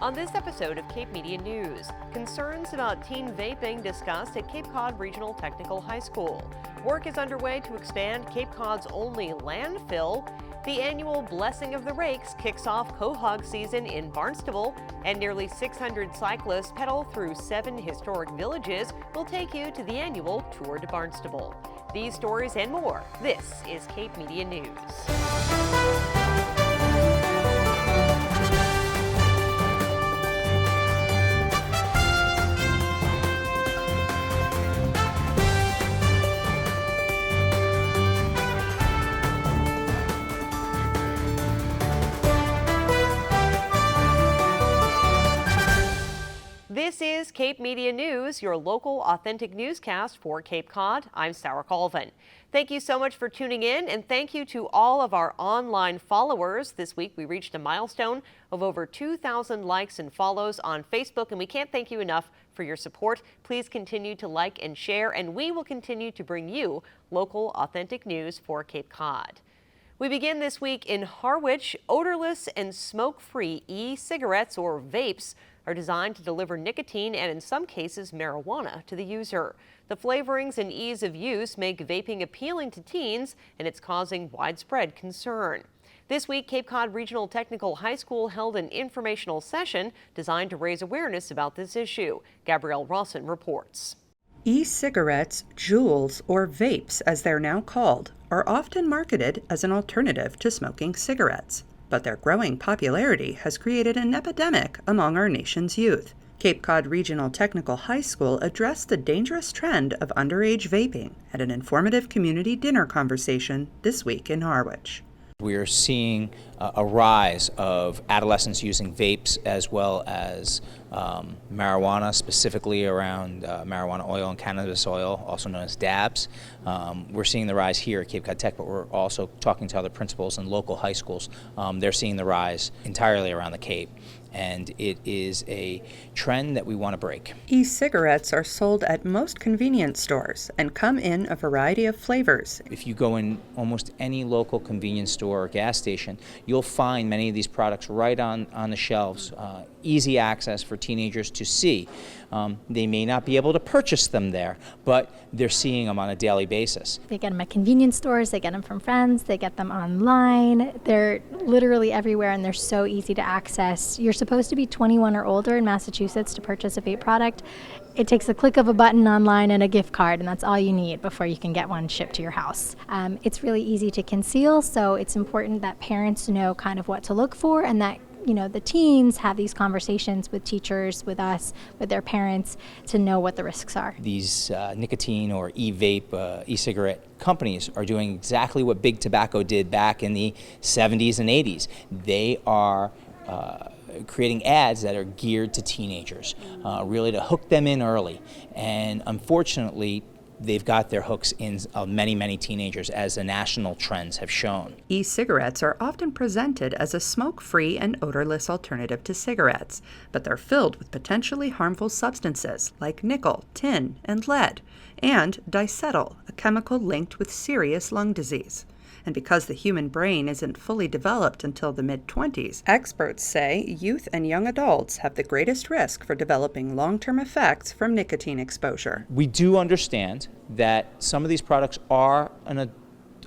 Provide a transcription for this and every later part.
On this episode of Cape Media News, concerns about teen vaping discussed at Cape Cod Regional Technical High School. Work is underway to expand Cape Cod's only landfill. The annual Blessing of the Rakes kicks off Quahog season in Barnstable, and nearly 600 cyclists pedal through 7 historic villages will take you to the annual Tour de Barnstable. These stories and more. This is Cape Media News. This is Cape Media News, your local authentic newscast for Cape Cod. I'm Sarah Colvin. Thank you so much for tuning in, and thank you to all of our online followers. This week we reached a milestone of over 2,000 likes and follows on Facebook, and we can't thank you enough for your support. Please continue to like and share, and we will continue to bring you local authentic news for Cape Cod. We begin this week in Harwich. Odorless and smoke-free e-cigarettes, or vapes, are designed to deliver nicotine and, in some cases, marijuana to the user. The flavorings and ease of use make vaping appealing to teens, and it's causing widespread concern. This week, Cape Cod Regional Technical High School held an informational session designed to raise awareness about this issue. Gabrielle Rawson reports. E-cigarettes, Juuls, or vapes as they're now called, are often marketed as an alternative to smoking cigarettes. But their growing popularity has created an epidemic among our nation's youth. Cape Cod Regional Technical High School addressed the dangerous trend of underage vaping at an informative community dinner conversation this week in Harwich. We are seeing a rise of adolescents using vapes as well as marijuana, specifically around marijuana oil and cannabis oil, also known as dabs. We're seeing the rise here at Cape Cod Tech, but we're also talking to other principals in local high schools. They're seeing the rise entirely around the Cape, and it is a trend that we want to break. E-cigarettes are sold at most convenience stores and come in a variety of flavors. If you go in almost any local convenience store or gas station, you'll find many of these products right on the shelves, easy access for teenagers to see. They may not be able to purchase them there, but they're seeing them on a daily basis. They get them at convenience stores, they get them from friends, they get them online. They're literally everywhere, and they're so easy to access. You're supposed to be 21 or older in Massachusetts to purchase a vape product. It takes a click of a button online and a gift card, and that's all you need before you can get one shipped to your house. It's really easy to conceal, so it's important that parents know kind of what to look for, and that the teens have these conversations with teachers, with us, with their parents, to know what the risks are. These nicotine or e-vape, e-cigarette companies are doing exactly what big tobacco did back in the 70s and 80s. They are creating ads that are geared to teenagers, really to hook them in early. And unfortunately, they've got their hooks in many, many teenagers, as the national trends have shown. E-cigarettes are often presented as a smoke-free and odorless alternative to cigarettes, but they're filled with potentially harmful substances like nickel, tin, and lead, and dicetyl, a chemical linked with serious lung disease. And because the human brain isn't fully developed until the mid-20s, experts say youth and young adults have the greatest risk for developing long-term effects from nicotine exposure. We do understand that some of these products are an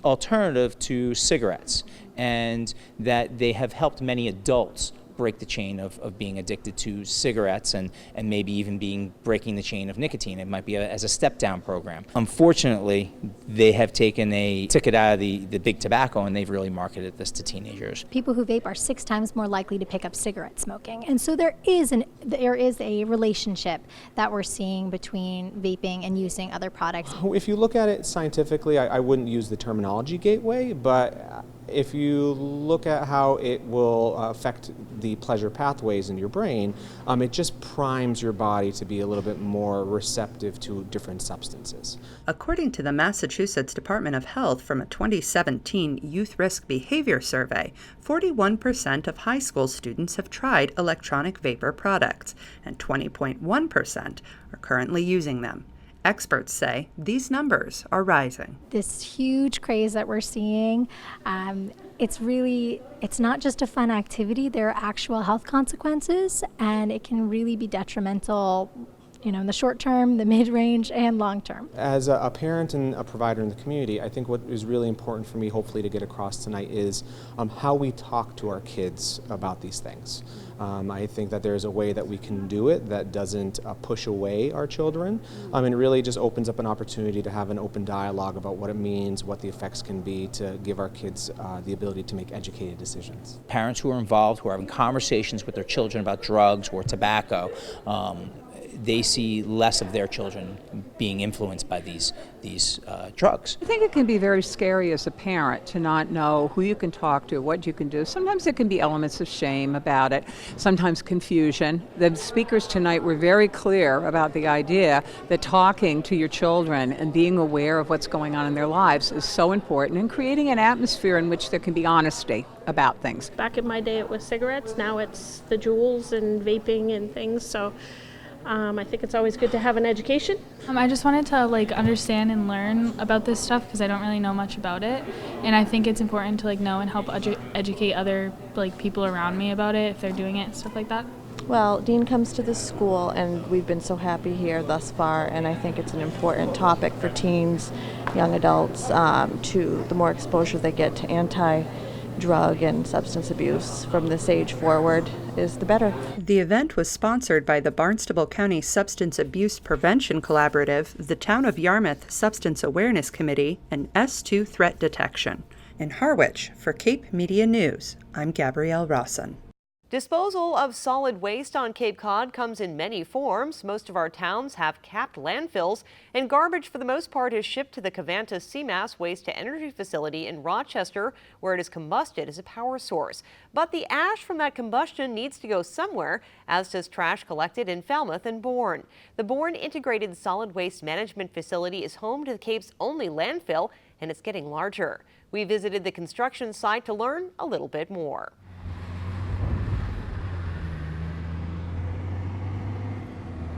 alternative to cigarettes, and that they have helped many adults break the chain of being addicted to cigarettes and maybe even breaking the chain of nicotine. It might be as a step-down program. Unfortunately, they have taken a ticket out of the big tobacco, and they've really marketed this to teenagers. People who vape are 6 times more likely to pick up cigarette smoking. And so there is a relationship that we're seeing between vaping and using other products. If you look at it scientifically, I wouldn't use the terminology gateway, but if you look at how it will affect the pleasure pathways in your brain, it just primes your body to be a little bit more receptive to different substances. According to the Massachusetts Department of Health from a 2017 Youth Risk Behavior Survey, 41% of high school students have tried electronic vapor products, and 20.1% are currently using them. Experts say these numbers are rising. This huge craze that we're seeing, it's not just a fun activity. There are actual health consequences, and it can really be detrimental, in the short term, the mid-range, and long term. As a parent and a provider in the community, I think what is really important for me, hopefully, to get across tonight is how we talk to our kids about these things. I think that there's a way that we can do it that doesn't push away our children, and really just opens up an opportunity to have an open dialogue about what it means, what the effects can be, to give our kids the ability to make educated decisions. Parents who are involved, who are having conversations with their children about drugs or tobacco, they see less of their children being influenced by these drugs. I think it can be very scary as a parent to not know who you can talk to, what you can do. Sometimes there can be elements of shame about it, sometimes confusion. The speakers tonight were very clear about the idea that talking to your children and being aware of what's going on in their lives is so important, and creating an atmosphere in which there can be honesty about things. Back in my day it was cigarettes, now it's the Juuls and vaping and things, so I think it's always good to have an education. I just wanted to understand and learn about this stuff because I don't really know much about it, and I think it's important to know and help educate other people around me about it if they're doing it and stuff like that. Well, Dean comes to the school and we've been so happy here thus far, and I think it's an important topic for teens, young adults, to the more exposure they get to anti-drug and substance abuse from this age forward is the better. The event was sponsored by the Barnstable County Substance Abuse Prevention Collaborative, the Town of Yarmouth Substance Awareness Committee, and S2 Threat Detection. In Harwich, for Cape Media News, I'm Gabrielle Rawson. Disposal of solid waste on Cape Cod comes in many forms. Most of our towns have capped landfills, and garbage for the most part is shipped to the Covanta CMAS Waste to Energy facility in Rochester, where it is combusted as a power source. But the ash from that combustion needs to go somewhere, as does trash collected in Falmouth and Bourne. The Bourne Integrated Solid Waste Management Facility is home to the Cape's only landfill, and it's getting larger. We visited the construction site to learn a little bit more.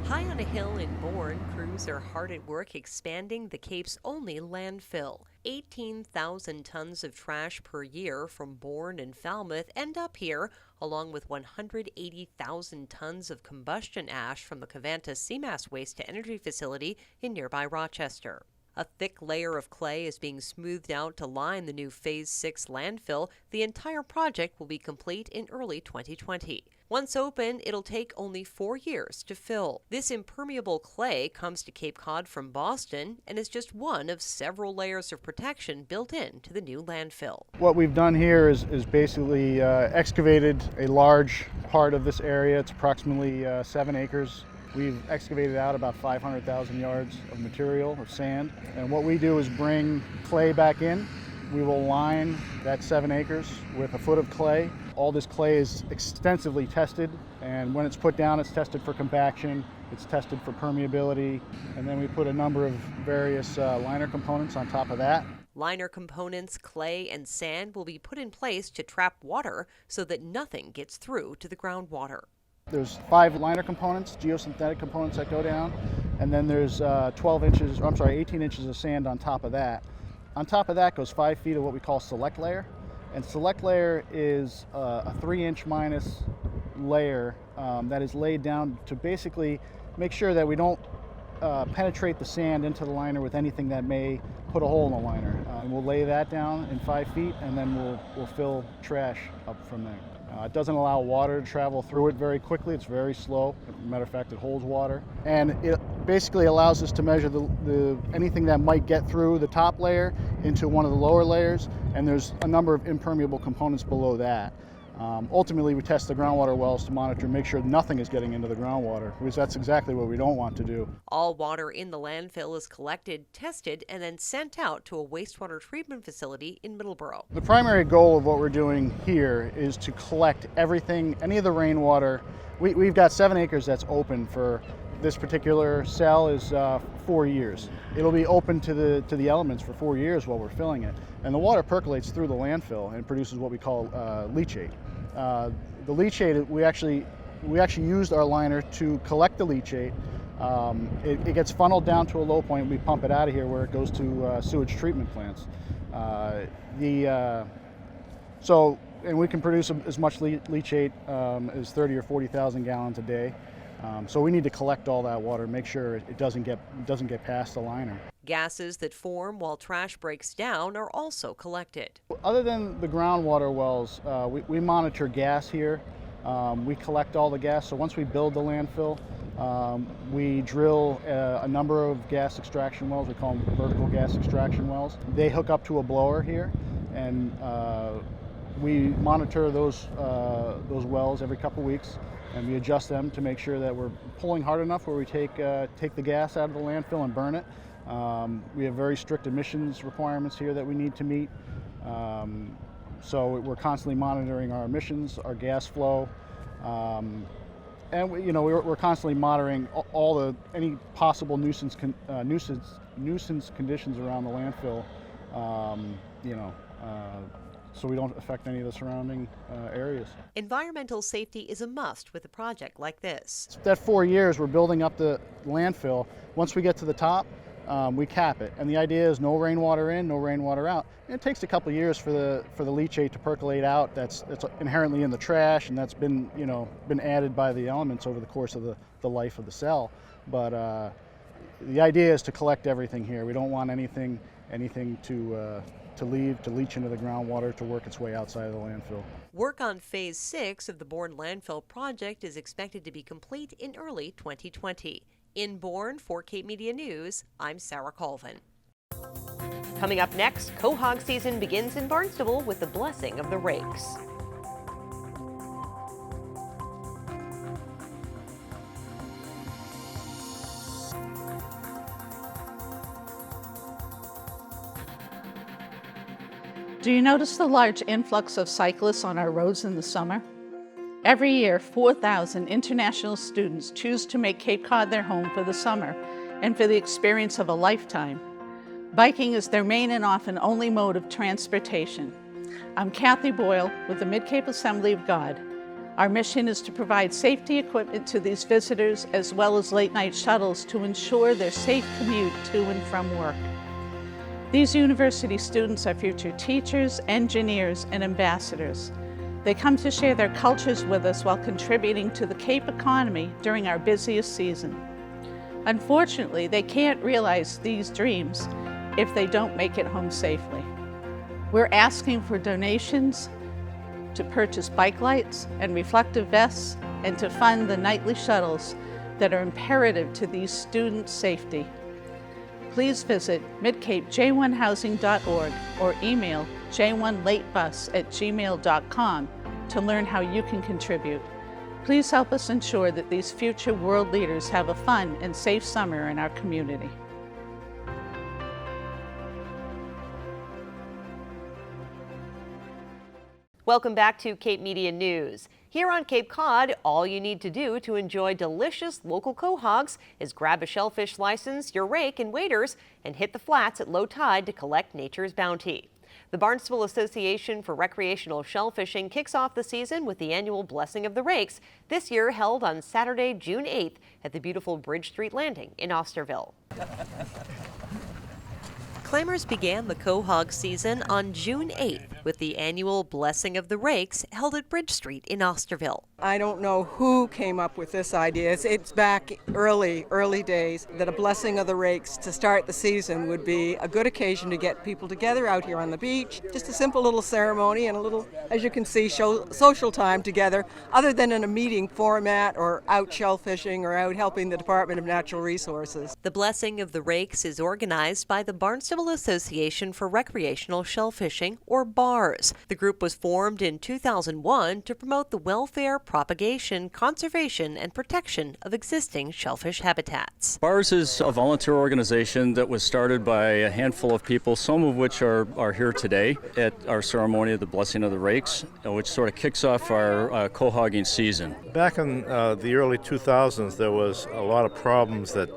High on a hill in Bourne, crews are hard at work expanding the Cape's only landfill. 18,000 tons of trash per year from Bourne and Falmouth end up here, along with 180,000 tons of combustion ash from the Covanta CMAS Waste to Energy facility in nearby Rochester. A thick layer of clay is being smoothed out to line the new Phase 6 landfill. The entire project will be complete in early 2020. Once open, it'll take only 4 years to fill. This impermeable clay comes to Cape Cod from Boston and is just one of several layers of protection built into the new landfill. What we've done here is basically excavated a large part of this area. It's approximately 7 acres. We've excavated out about 500,000 yards of material, of sand. And what we do is bring clay back in. We will line that 7 acres with a foot of clay. All this clay is extensively tested, and when it's put down, it's tested for compaction, it's tested for permeability, and then we put a number of various liner components on top of that. Liner components, clay, and sand will be put in place to trap water so that nothing gets through to the groundwater. There's 5 liner components, geosynthetic components that go down, and then there's 18 inches of sand on top of that. On top of that goes 5 feet of what we call select layer. And select layer is a 3-inch minus layer that is laid down to basically make sure that we don't penetrate the sand into the liner with anything that may put a hole in the liner. And we'll lay that down in 5 feet, and then we'll fill trash up from there. It doesn't allow water to travel through it very quickly. It's very slow. As a matter of fact, it holds water. And it basically allows us to measure anything that might get through the top layer into one of the lower layers. And there's a number of impermeable components below that. Ultimately, we test the groundwater wells to monitor and make sure nothing is getting into the groundwater, because that's exactly what we don't want to do. All water in the landfill is collected, tested, and then sent out to a wastewater treatment facility in Middleborough. The primary goal of what we're doing here is to collect everything, any of the rainwater. We've got 7 acres that's open for this particular cell is 4 years. It'll be open to the elements for 4 years while we're filling it. And the water percolates through the landfill and produces what we call leachate. The leachate, we actually used our liner to collect the leachate, It gets funneled down to a low point. We pump it out of here where it goes to sewage treatment plants. And we can produce as much leachate as 30 or 40,000 gallons a day. So we need to collect all that water, make sure it doesn't get past the liner. Gases that form while trash breaks down are also collected. Other than the groundwater wells, we monitor gas here. We collect all the gas. So once we build the landfill, we drill a number of gas extraction wells. We call them vertical gas extraction wells. They hook up to a blower here, and we monitor those wells every couple weeks, and we adjust them to make sure that we're pulling hard enough where we take the gas out of the landfill and burn it. We have very strict emissions requirements here that we need to meet. So we're constantly monitoring our emissions, our gas flow, and we're constantly monitoring any possible nuisance conditions around the landfill. So we don't affect any of the surrounding areas. Environmental safety is a must with a project like this. That 4 years we're building up the landfill. Once we get to the top, we cap it, and the idea is no rainwater in, no rainwater out. And it takes a couple of years for the leachate to percolate out. That's inherently in the trash, and that's been added by the elements over the course of the life of the cell. But the idea is to collect everything here. We don't want anything to leach into the groundwater to work its way outside of the landfill. Work on Phase 6 of the Bourne Landfill project is expected to be complete in early 2020. In Bourne, for Cape Media News, I'm Sarah Colvin. Coming up next, quahog season begins in Barnstable with the blessing of the rakes. Do you notice the large influx of cyclists on our roads in the summer? Every year, 4,000 international students choose to make Cape Cod their home for the summer and for the experience of a lifetime. Biking is their main and often only mode of transportation. I'm Kathy Boyle with the Mid-Cape Assembly of God. Our mission is to provide safety equipment to these visitors as well as late-night shuttles to ensure their safe commute to and from work. These university students are future teachers, engineers, and ambassadors. They come to share their cultures with us while contributing to the Cape economy during our busiest season. Unfortunately, they can't realize these dreams if they don't make it home safely. We're asking for donations to purchase bike lights and reflective vests and to fund the nightly shuttles that are imperative to these students' safety. Please visit midcapej1housing.org or email j1latebus@gmail.com to learn how you can contribute. Please help us ensure that these future world leaders have a fun and safe summer in our community. Welcome back to Cape Media News. Here on Cape Cod, all you need to do to enjoy delicious local quahogs is grab a shellfish license, your rake and waders, and hit the flats at low tide to collect nature's bounty. The Barnstable Association for Recreational Shellfishing kicks off the season with the annual Blessing of the Rakes, this year held on Saturday, June 8th at the beautiful Bridge Street Landing in Osterville. Clammers began the quahog season on June 8th with the annual Blessing of the Rakes held at Bridge Street in Osterville. I don't know who came up with this idea. It's back early days that a Blessing of the Rakes to start the season would be a good occasion to get people together out here on the beach. Just a simple little ceremony and a little, as you can see, social time together, other than in a meeting format or out shellfishing or out helping the Department of Natural Resources. The Blessing of the Rakes is organized by the Barnstable Association for Recreational Shellfishing, or BARS. The group was formed in 2001 to promote the welfare, propagation, conservation, and protection of existing shellfish habitats. BARS is a volunteer organization that was started by a handful of people, some of which are here today at our ceremony of the Blessing of the Rakes, which sort of kicks off our quahogging season. Back in the early 2000s, there was a lot of problems that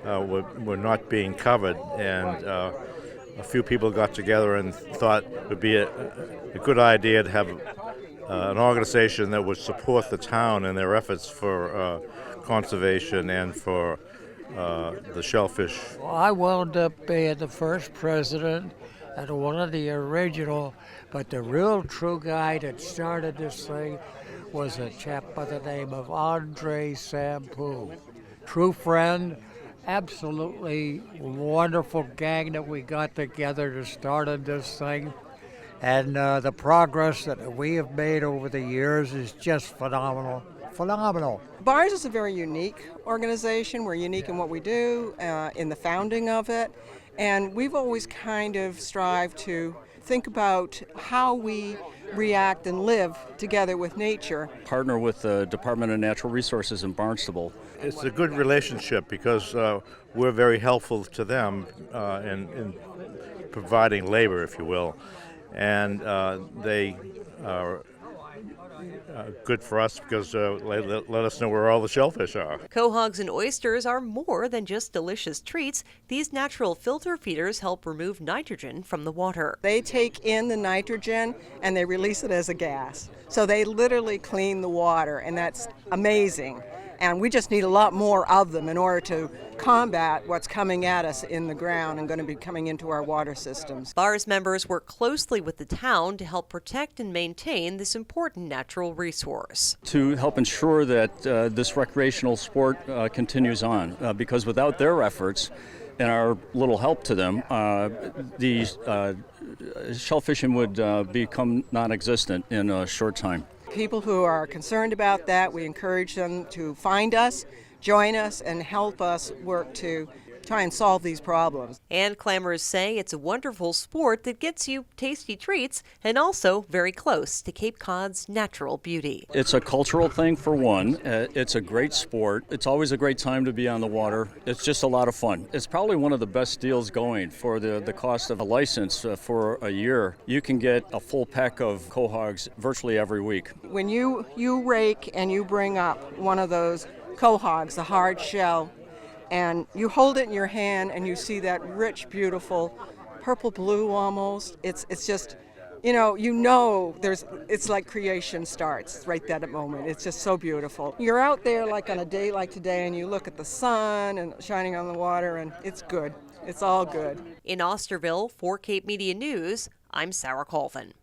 were not being covered, and a few people got together and thought it would be a good idea to have an organization that would support the town in their efforts for conservation and for the Shellfish. Well, I wound up being the first president and one of the original, but the real true guy that started this thing was a chap by the name of Andre Sampu. True friend, absolutely wonderful gang that we got together to start this thing. And the progress that we have made over the years is just phenomenal. Phenomenal. BARS is a very unique organization. We're unique in what we do, in the founding of it. And we've always kind of strived to think about how we react and live together with nature. Partner with the Department of Natural Resources in Barnstable. It's a good relationship because we're very helpful to them in providing labor, if you will. And they are good for us because let us know where all the shellfish are. Quahogs and oysters are more than just delicious treats. These natural filter feeders help remove nitrogen from the water. They take in the nitrogen and they release it as a gas. So they literally clean the water, and that's amazing. And we just need a lot more of them in order to combat what's coming at us in the ground and going to be coming into our water systems. BARS members work closely with the town to help protect and maintain this important natural resource. To help ensure that this recreational sport continues on, because without their efforts and our little help to them, the shellfishing would become non-existent in a short time. People who are concerned about that, we encourage them to find us, join us, and help us work to try and solve these problems. And clammers say it's a wonderful sport that gets you tasty treats and also very close to Cape Cod's natural beauty. It's a cultural thing for one. It's a great sport. It's always a great time to be on the water. It's just a lot of fun. It's probably one of the best deals going for the cost of a license for a year. You can get a full pack of quahogs virtually every week. When you rake and you bring up one of those quahogs, the hard shell, and you hold it in your hand and you see that rich, beautiful purple blue almost. It's just, it's like creation starts right that moment. It's just so beautiful. You're out there like on a day like today and you look at the sun and shining on the water, and it's good. It's all good. In Osterville, for Cape Media News, I'm Sarah Colvin.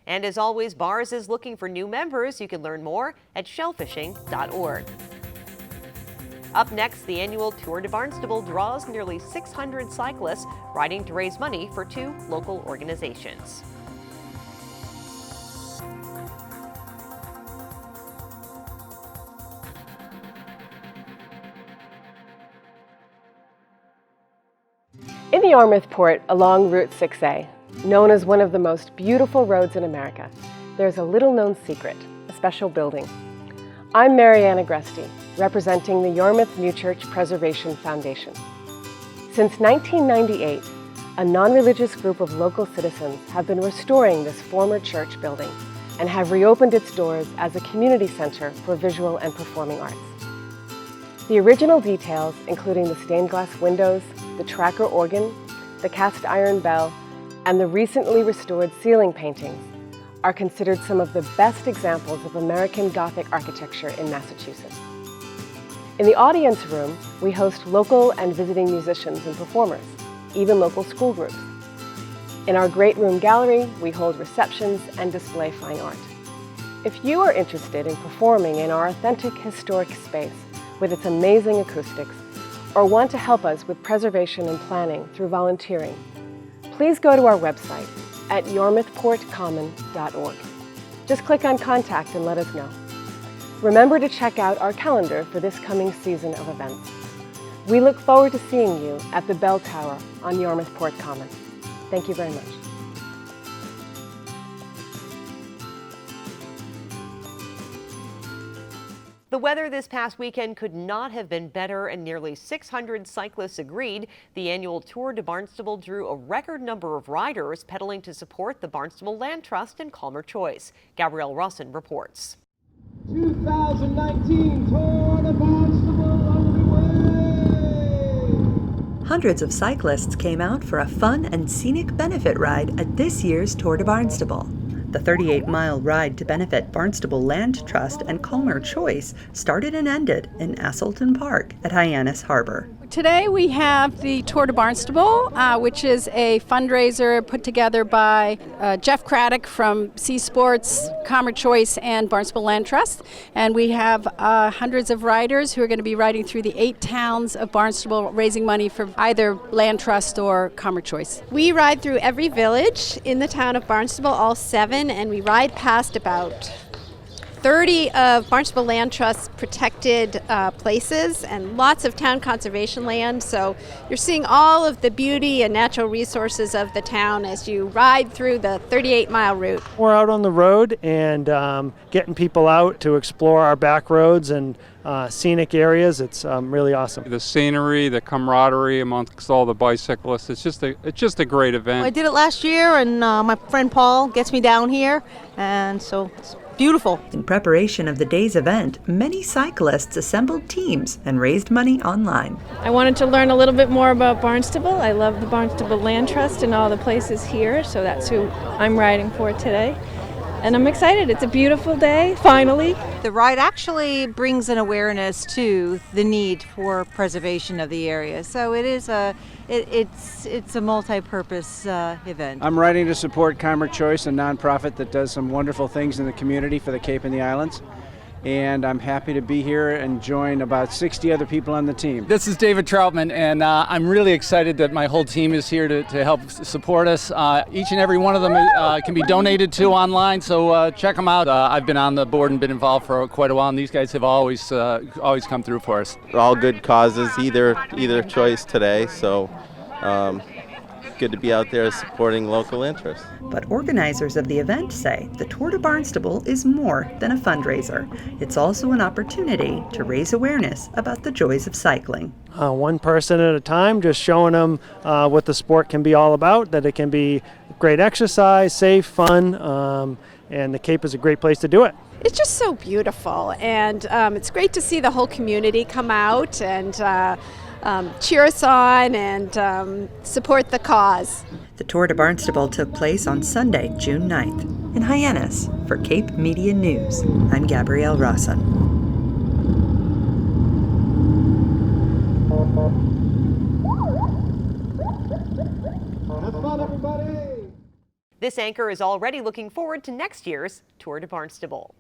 And as always, BARS is looking for new members. You can learn more at shellfishing.org. Up next, the annual Tour de Barnstable draws nearly 600 cyclists riding to raise money for 2 local organizations. In the Yarmouth Port along Route 6A, known as one of the most beautiful roads in America, there's a little-known secret, a special building. I'm Mariana Gresti, representing the Yarmouth New Church Preservation Foundation. Since 1998, a non-religious group of local citizens have been restoring this former church building and have reopened its doors as a community center for visual and performing arts. The original details, including the stained glass windows, the tracker organ, the cast iron bell, and the recently restored ceiling paintings, are considered some of the best examples of American Gothic architecture in Massachusetts. In the audience room, we host local and visiting musicians and performers, even local school groups. In our Great Room Gallery, we hold receptions and display fine art. If you are interested in performing in our authentic historic space with its amazing acoustics, or want to help us with preservation and planning through volunteering, please go to our website at yarmouthportcommon.org. Just click on Contact and let us know. Remember to check out our calendar for this coming season of events. We look forward to seeing you at the Bell Tower on Yarmouth Port Common. Thank you very much. The weather this past weekend could not have been better, and nearly 600 cyclists agreed. The annual Tour de Barnstable drew a record number of riders pedaling to support the Barnstable Land Trust and Calmer Choice. Gabrielle Russin reports. 2019 Tour de Barnstable underway! Hundreds of cyclists came out for a fun and scenic benefit ride at this year's Tour de Barnstable. The 38-mile ride to benefit Barnstable Land Trust and Calmer Choice started and ended in Asselton Park at Hyannis Harbor. Today we have the Tour de Barnstable, which is a fundraiser put together by Jeff Craddock from Sea Sports, Calmer Choice, and Barnstable Land Trust. And we have hundreds of riders who are going to be riding through the 8 towns of Barnstable, raising money for either Land Trust or Calmer Choice. We ride through every village in the town of Barnstable, all 7, and we ride past about 30 of Barnstable Land Trust protected places and lots of town conservation land. So you're seeing all of the beauty and natural resources of the town as you ride through the 38-mile route. We're out on the road and getting people out to explore our back roads and scenic areas. It's really awesome. The scenery, the camaraderie amongst all the bicyclists, it's just a great event. I did it last year, and my friend Paul gets me down here, and so it's beautiful. In preparation of the day's event, many cyclists assembled teams and raised money online. I wanted to learn a little bit more about Barnstable. I love the Barnstable Land Trust and all the places here, so that's who I'm riding for today. And I'm excited. It's a beautiful day, finally. The ride actually brings an awareness to the need for preservation of the area. So it is it's a multi-purpose event. I'm riding to support Calmer Choice, a nonprofit that does some wonderful things in the community for the Cape and the Islands. And I'm happy to be here and join about 60 other people on the team. This is David Troutman, and I'm really excited that my whole team is here to help support us. Each and every one of them can be donated to online, so check them out. I've been on the board and been involved for quite a while, and these guys have always come through for us. All good causes, either choice today, so good to be out there supporting local interests. But organizers of the event say the Tour de Barnstable is more than a fundraiser. It's also an opportunity to raise awareness about the joys of cycling. One person at a time, just showing them what the sport can be all about, that it can be great exercise, safe, fun, and the Cape is a great place to do it. It's just so beautiful, and it's great to see the whole community come out and cheer us on and support the cause. The Tour de Barnstable took place on Sunday, June 9th in Hyannis. For Cape Media News, I'm Gabrielle Rawson. Have fun, everybody! This anchor is already looking forward to next year's Tour de Barnstable.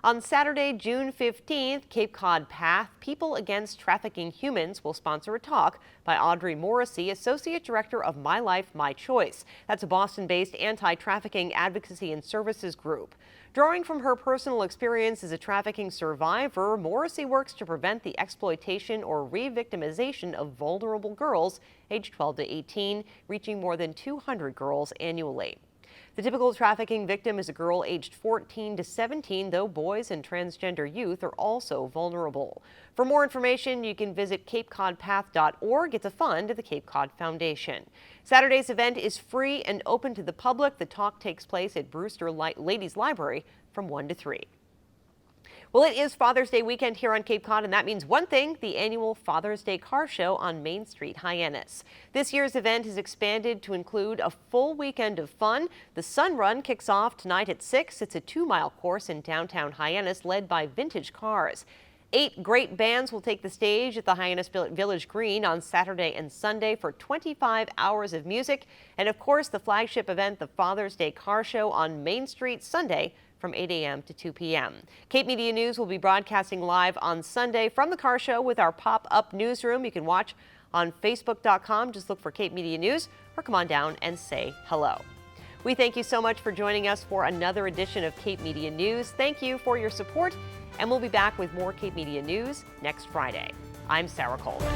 On Saturday, June 15th, Cape Cod PATH, People Against Trafficking Humans, will sponsor a talk by Audrey Morrissey, Associate Director of My Life, My Choice. That's a Boston-based anti-trafficking advocacy and services group. Drawing from her personal experience as a trafficking survivor, Morrissey works to prevent the exploitation or re-victimization of vulnerable girls aged 12 to 18, reaching more than 200 girls annually. The typical trafficking victim is a girl aged 14 to 17, though boys and transgender youth are also vulnerable. For more information, you can visit capecodpath.org. It's a fund of the Cape Cod Foundation. Saturday's event is free and open to the public. The talk takes place at Brewster Ladies Library from 1 to 3. Well, it is Father's Day weekend here on Cape Cod, and that means one thing: the annual Father's Day Car Show on Main Street, Hyannis. This year's event has expanded to include a full weekend of fun. The Sun Run kicks off tonight at 6. It's a 2-mile course in downtown Hyannis led by vintage cars. 8 great bands will take the stage at the Hyannis Village Green on Saturday and Sunday for 25 hours of music. And of course, the flagship event, the Father's Day Car Show on Main Street, Sunday from 8 a.m. to 2 p.m. Cape Media News will be broadcasting live on Sunday from the car show with our pop-up newsroom. You can watch on Facebook.com. Just look for Cape Media News or come on down and say hello. We thank you so much for joining us for another edition of Cape Media News. Thank you for your support, and we'll be back with more Cape Media News next Friday. I'm Sarah Colvin.